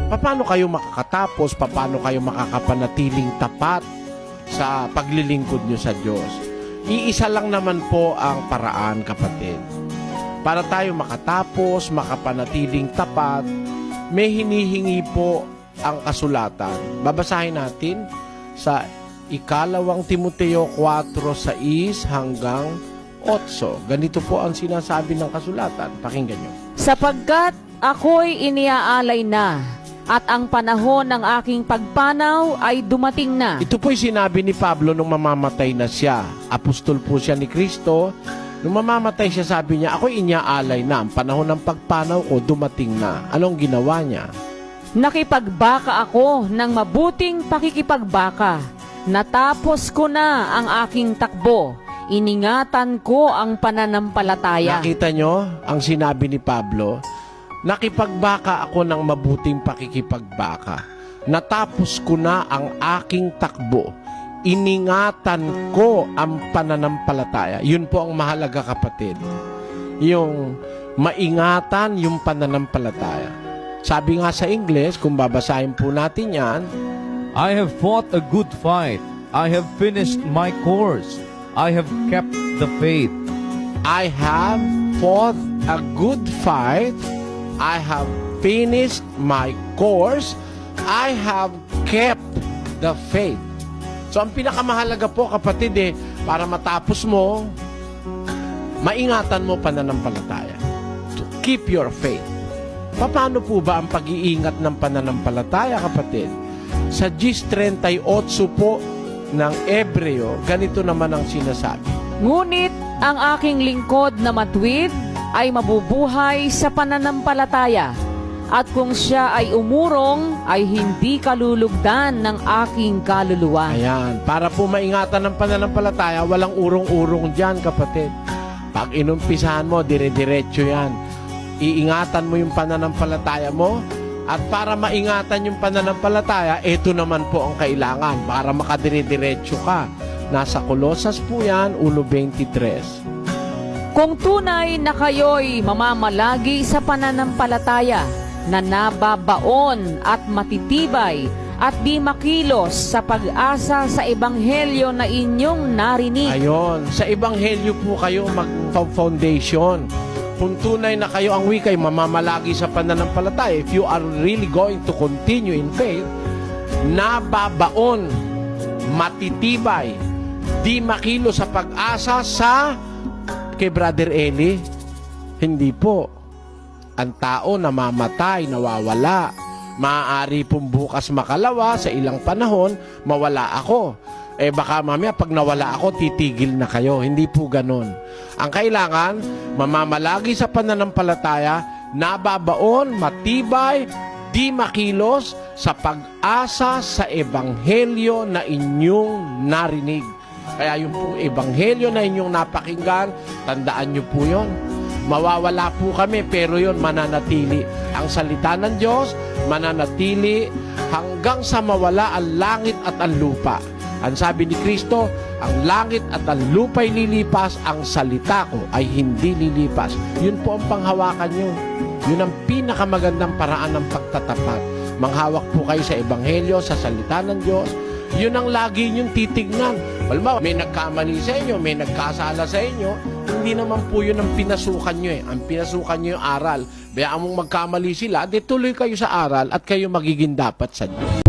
Paano kayo makakatapos? Paano kayo makakapanatiling tapat sa paglilingkod nyo sa Diyos? Iisa lang naman po ang paraan, kapatid. Para tayo makatapos, makapanatiling tapat, may hinihingi po ang kasulatan. Babasahin natin sa ikalawang Timoteo 4:6 hanggang 8. Ganito po ang sinasabi ng kasulatan. Pakinggan nyo. Sapagkat ako'y iniaalay na, at ang panahon ng aking pagpanaw ay dumating na. Ito po'y sinabi ni Pablo nung mamamatay na siya. Apostol po siya ni Kristo. Nung mamamatay siya, sabi niya, ako'y iniaalay na. Ang panahon ng pagpanaw ko dumating na. Anong ginawa niya? Nakipagbaka ako ng mabuting pakikipagbaka. Natapos ko na ang aking takbo. Iningatan ko ang pananampalataya. Nakita nyo ang sinabi ni Pablo? Nakipagbaka ako ng mabuting pakikipagbaka. Natapos ko na ang aking takbo. Iningatan ko ang pananampalataya. Yun po ang mahalaga, kapatid. Yung maingatan yung pananampalataya. Sabi nga sa English, kung babasahin po natin yan, I have fought a good fight. I have finished my course. I have kept the faith. I have fought a good fight. I have finished my course. I have kept the faith. So, ang pinakamahalaga po, kapatid, para matapos mo, maingatan mo pananampalataya. To keep your faith. Paano po ba ang pag-iingat ng pananampalataya, kapatid? Sa Gis 38 po ng Ebreo, ganito naman ang sinasabi. Ngunit ang aking lingkod na matuwid ay mabubuhay sa pananampalataya, at kung siya ay umurong, ay hindi kalulugdan ng aking kaluluwa. Ayan, para po maingatan ng pananampalataya, walang urong-urong dyan, kapatid. Pag inumpisahan mo, dire-diretso yan. Iingatan mo yung pananampalataya mo, at para maingatan yung pananampalataya, ito naman po ang kailangan para makadire-diretso ka. Nasa Kolosas po yan, 1:23. Kung tunay na kayo'y mamamalagi sa pananampalataya, na nababaon at matitibay at di makilos sa pag-asa sa ebanghelyo na inyong narinig. Ayon, sa ebanghelyo po kayo mag-foundation. Kung tunay na kayo ang wikay mamamalagi sa pananampalataya, if you are really going to continue in faith, nababaon, matitibay, di makilo sa pag-asa sa kay Brother Eli. Hindi po. Ang tao namamatay, nawawala. Maaari pong bukas makalawa, sa ilang panahon, mawala ako. Baka mamaya pag nawala ako, titigil na kayo. Hindi po ganon. Ang kailangan, mamamalagi sa pananampalataya, nababaon, matibay, di makilos sa pag-asa sa ebanghelyo na inyong narinig. Kaya yung po ebanghelyo na inyong napakinggan, tandaan nyo po yun. Mawawala po kami, pero yun mananatili. Ang salita ng Diyos, mananatili hanggang sa mawala ang langit at ang lupa. Ang sabi ni Kristo, ang langit at ang lupa'y lilipas, ang salita ko ay hindi lilipas. Yun po ang panghawakan nyo. Yun ang pinakamagandang paraan ng pagtatapat. Manghawak po kayo sa ebanghelyo, sa salita ng Diyos. Yun ang lagi nyong titignan. Halimbawa, may nagkamali sa inyo, may nagkasala sa inyo, hindi naman po yun ang pinasukan nyo Ang pinasukan nyo yung aral. Bayaan mong magkamali sila, di tuloy kayo sa aral at kayo magiging dapat sa Diyos.